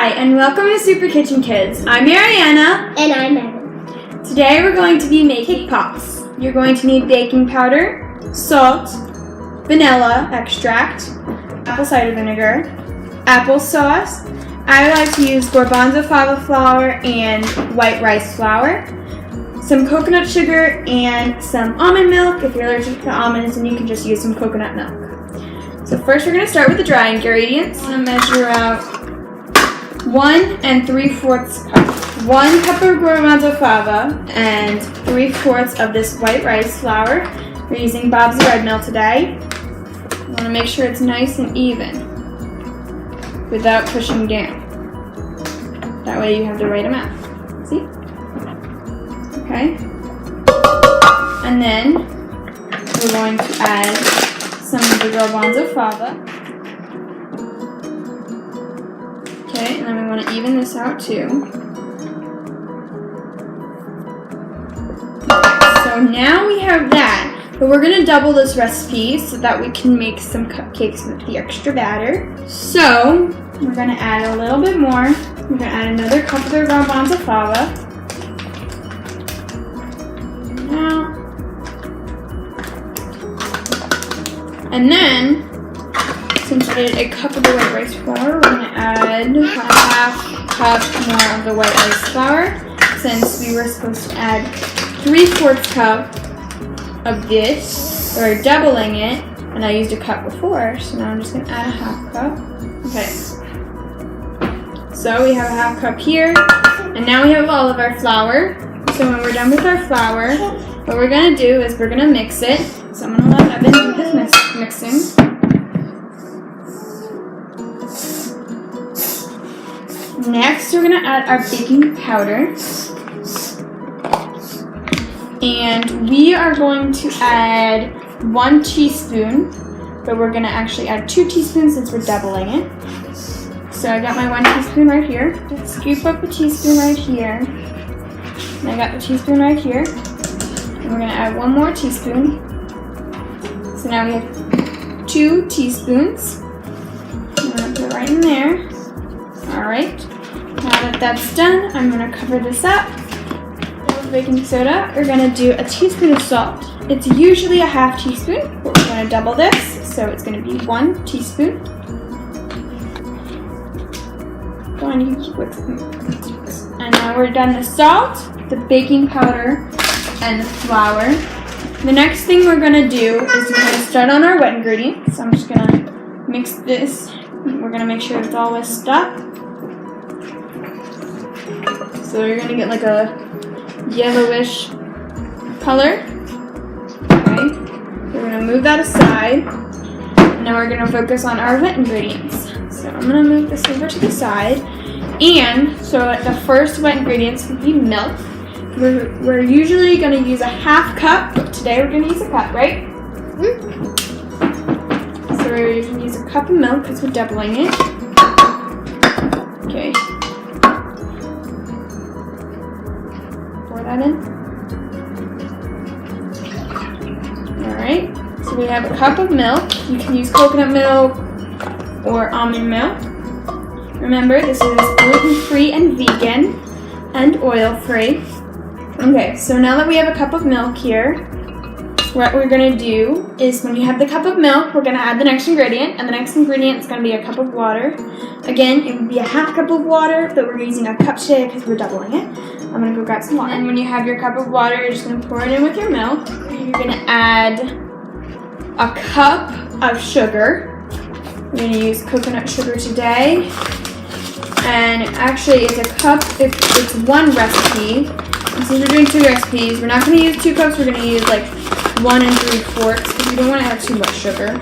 Hi, and welcome to Super Kitchen Kids. I'm Marianna. And I'm Evan. Today we're going to be making pops. You're going to need baking powder, salt, vanilla extract, apple cider vinegar, applesauce. I like to use garbanzo fava flour and white rice flour, some coconut sugar, and some almond milk. If you're allergic to almonds, then you can just use some coconut milk. So first we're going to start with the dry ingredients. I'm going to measure out 1 3/4 cup. 1 cup of garbanzo fava and 3/4 of this white rice flour. We're using Bob's Red Mill today. You want to make sure it's nice and even without pushing down. That way you have the right amount. See? Okay. And then we're going to add some of the garbanzo fava. Okay, and then we want to even this out too. So now we have that, but we're going to double this recipe so that we can make some cupcakes with the extra batter. So we're going to add a little bit more. We're going to add another cup of the garbanzo fava. Now, and then, since we did a cup of the white rice flour, we're going to add a half cup more of the white rice flour. Since we were supposed to add 3/4 cup of this, we're doubling it, and I used a cup before, so now I'm just going to add a half cup. Okay. So we have a half cup here, and now we have all of our flour. So when we're done with our flour, what we're going to do is we're going to mix it. So I'm going to let Evan do this mixing. Next, we're going to add our baking powder. And we are going to add 1 teaspoon, but we're going to actually add 2 teaspoons since we're doubling it. So I got my 1 teaspoon right here. Let's scoop up a teaspoon right here. And I got the teaspoon right here. And we're going to add 1 more teaspoon. So now we have 2 teaspoons. I'm going to put it right in there. Alright. Now that that's done, I'm going to cover this up. With baking soda, we're going to do a teaspoon of salt. It's usually a half teaspoon, but we're going to double this. So it's going to be 1 teaspoon. Go on, you can keep mixing. And now we're done the salt, the baking powder, and the flour. The next thing we're going to do is we're going to start on our wet ingredients. So I'm just going to mix this. We're going to make sure it's all whisked up. So you're going to get like a yellowish color. Okay. We're going to move that aside. Now we're going to focus on our wet ingredients. So I'm going to move this over to the side. And so the first wet ingredients would be milk. We're usually going to use a half cup, but today we're going to use a cup, right? Mm-hmm. So we're going to use a cup of milk because we're doubling it. Okay. Pour that in. Alright. So we have a cup of milk. You can use coconut milk or almond milk. Remember, this is gluten-free and vegan and oil-free. Okay, so now that we have a cup of milk here, what we're going to do is when you have the cup of milk, we're going to add the next ingredient, and the next ingredient is going to be a cup of water. Again, it would be a half cup of water, but we're using a cup today because we're doubling it. I'm going to go grab some water. And when you have your cup of water, you're just going to pour it in with your milk. You're going to add a cup of sugar. We're going to use coconut sugar today. And actually, it's a cup, it's 1 recipe. And since we're doing 2 recipes, we're not going to use 2 cups, we're going to use like 1 3/4 because we don't want to have too much sugar.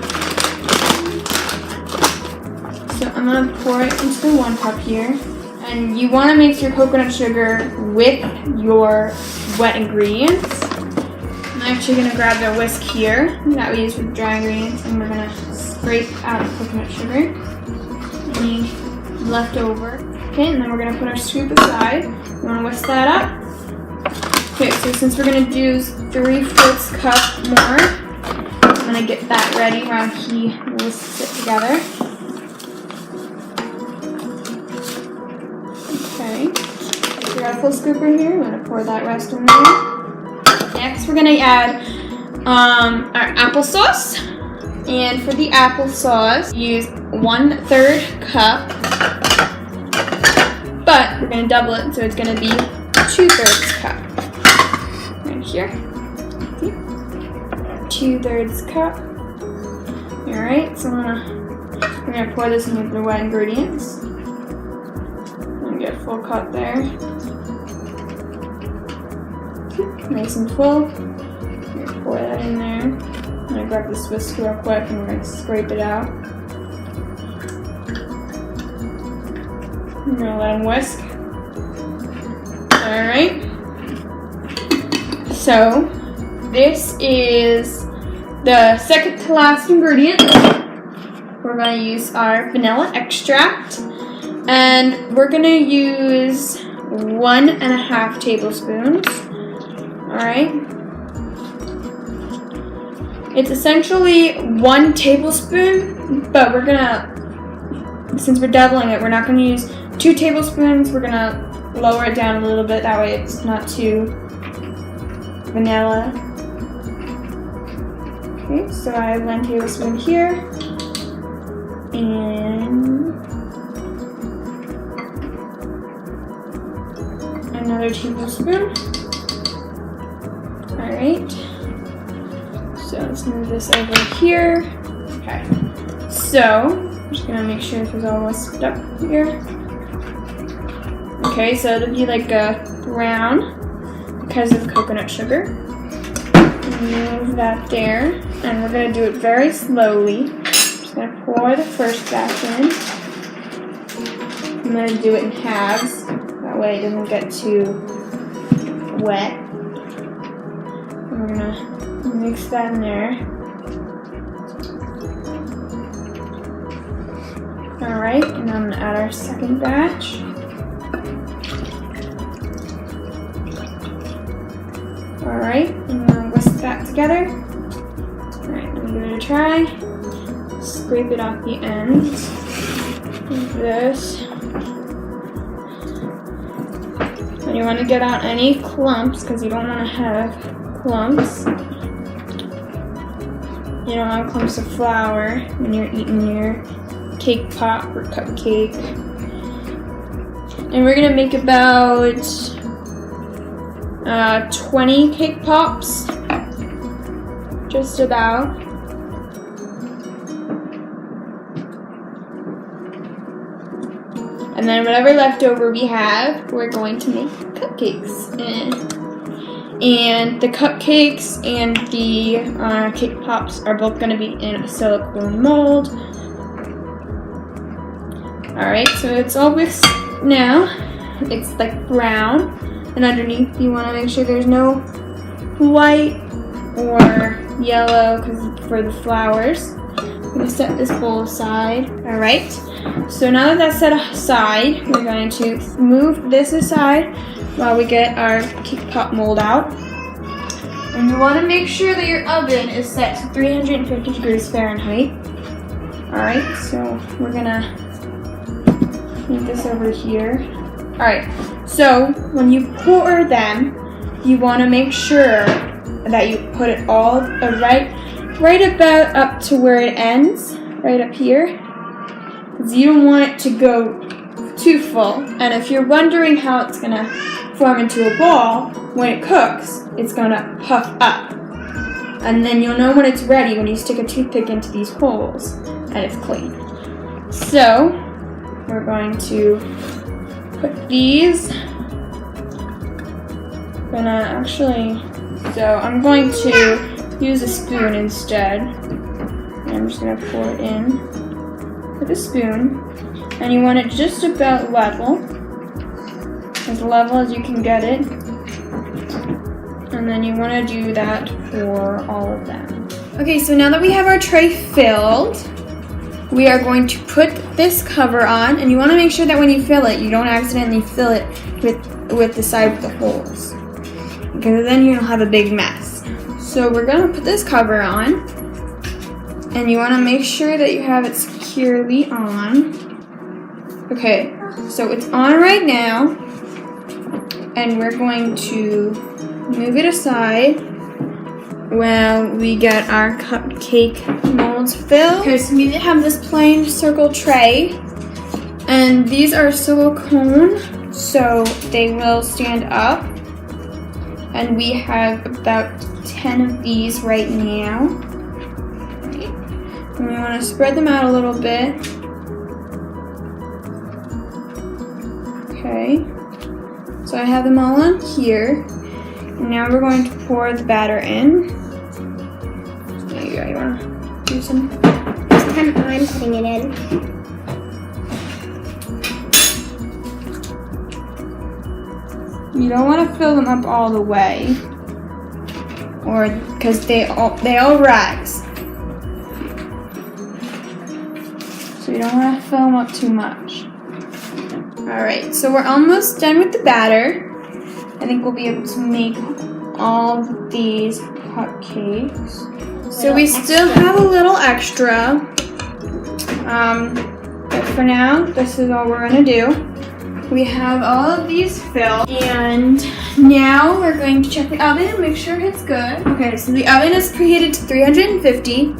So I'm going to pour it into the 1 cup here. And you want to mix your coconut sugar with your wet ingredients. I'm actually going to grab the whisk here that we use for the dry ingredients, and we're going to scrape out the coconut sugar. Any left over. Okay, and then we're going to put our scoop aside. We want to whisk that up. Okay, so since we're going to do 3/4 cup more, I'm going to get that ready while he whisks it together. truffle scooper here. I'm going to pour that rest in there. Next, we're going to add our applesauce. And for the applesauce, use 1/3 cup. But we're going to double it, so it's going to be 2/3 cup. Right here. See? 2/3 cup. Alright, so we're going to pour this in with the wet ingredients. And get a full cup there. Nice and full. I'm going to pour that in there. I'm going to grab this whisk real quick and we're going to scrape it out. I'm going to let them whisk. Alright. So, this is the second to last ingredient. We're going to use our vanilla extract. And we're going to use 1.5 tablespoons. Alright. It's essentially 1 tablespoon, but we're going to, since we're doubling it, we're not going to use 2 tablespoons. We're going to lower it down a little bit. That way it's not too vanilla. Okay, so I have 1 tablespoon here. And another tablespoon. Alright. So let's move this over here. Okay. So I'm just gonna make sure this is all whisked up here. Okay, so it'll be like a brown because of coconut sugar. Move that there. And we're gonna do it very slowly. I'm just gonna pour the first batch in. I'm gonna do it in halves. That way it doesn't get too wet. And we're gonna mix that in there. Alright, and I'm gonna add our second batch. Alright, and I'm gonna whisk that together. Alright, let me give it a try. Scrape it off the ends. Like this. And you want to get out any clumps because you don't want to have clumps. You don't want clumps of flour when you're eating your cake pop or cupcake. And we're going to make about 20 cake pops. Just about. And then whatever leftover we have, we're going to make cupcakes. And the cupcakes and the cake pops are both going to be in a silicone mold. Alright, so it's all whisked now. It's like brown. And underneath you want to make sure there's no white or yellow for the flowers. I'm going to set this bowl aside. Alright, so now that that's set aside, we're going to move this aside while we get our cake pop mold out. And you want to make sure that your oven is set to 350 degrees Fahrenheit. Alright, so we're going to move this over here. Alright, so when you pour them, you want to make sure that you put it all right about up to where it ends, right up here. Because you don't want it to go too full. And if you're wondering how it's going to form into a ball, when it cooks, it's going to puff up. And then you'll know when it's ready when you stick a toothpick into these holes and it's clean. So, we're going to put these. I'm going to use a spoon instead. And I'm just going to pour it in with a spoon. And you want it just about level. As level as you can get it. And then you want to do that for all of them. Okay, so now that we have our tray filled, we are going to put this cover on, and you want to make sure that when you fill it, you don't accidentally fill it with the side with the holes, because then you'll have a big mess. So we're going to put this cover on, and you want to make sure that you have it securely on. Okay, so it's on right now. and we're going to move it aside while we get our cupcake molds filled. Okay, so we have this plain circle tray, and these are silicone, so they will stand up. And we have about 10 of these right now. And we want to spread them out a little bit. Okay, so I have them all on here. And now we're going to pour the batter in. There you go, you want to do some? This time I'm putting it in. You don't want to fill them up all the way, or because they all rise. So you don't want to fill them up too much. Alright, so we're almost done with the batter. I think we'll be able to make all of these cupcakes. So we still have a little extra. But for now, this is all we're going to do. We have all of these filled. And now we're going to check the oven and make sure it's good. Okay, so the oven is preheated to 350.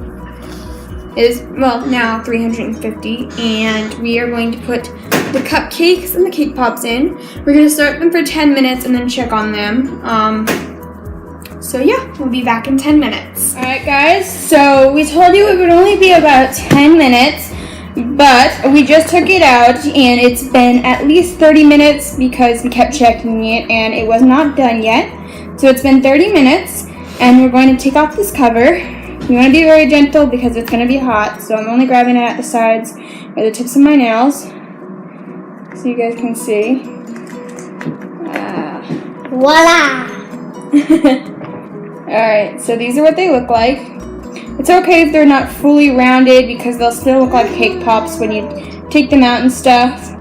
Now 350. And we are going to put the cupcakes and the cake pops in. We're going to start them for 10 minutes and then check on them. So yeah, we'll be back in 10 minutes. Alright guys, so we told you it would only be about 10 minutes, but we just took it out and it's been at least 30 minutes because we kept checking it and it was not done yet. So it's been 30 minutes and we're going to take off this cover. You want to be very gentle because it's going to be hot, so I'm only grabbing it at the sides or the tips of my nails so you guys can see. Voila! Alright, so these are what they look like. It's okay if they're not fully rounded because they'll still look like cake pops when you take them out and stuff.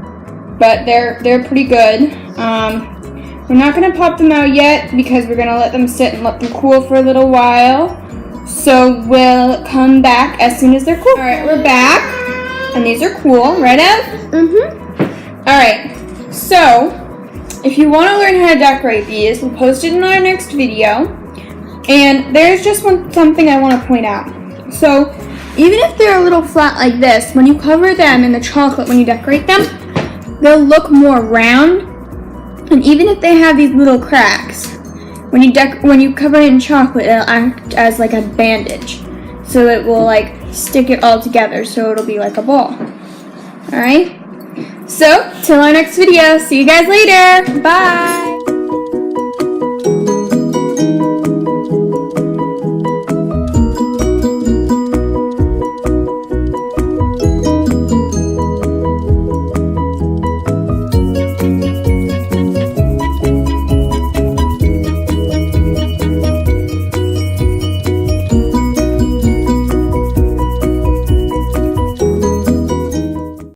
But they're pretty good. We're not going to pop them out yet because we're going to let them sit and let them cool for a little while. So we'll come back as soon as they're cool. Alright, we're back. And these are cool, right Ev? Mm-hmm. Alright, so if you want to learn how to decorate these, we'll post it in our next video. And there's just something I want to point out. So even if they're a little flat like this, when you cover them in the chocolate, when you decorate them, they'll look more round. And even if they have these little cracks, when you cover it in chocolate, it'll act as like a bandage. So it will like stick it all together, so it'll be like a ball. Alright? So, till our next video. See you guys later. Bye!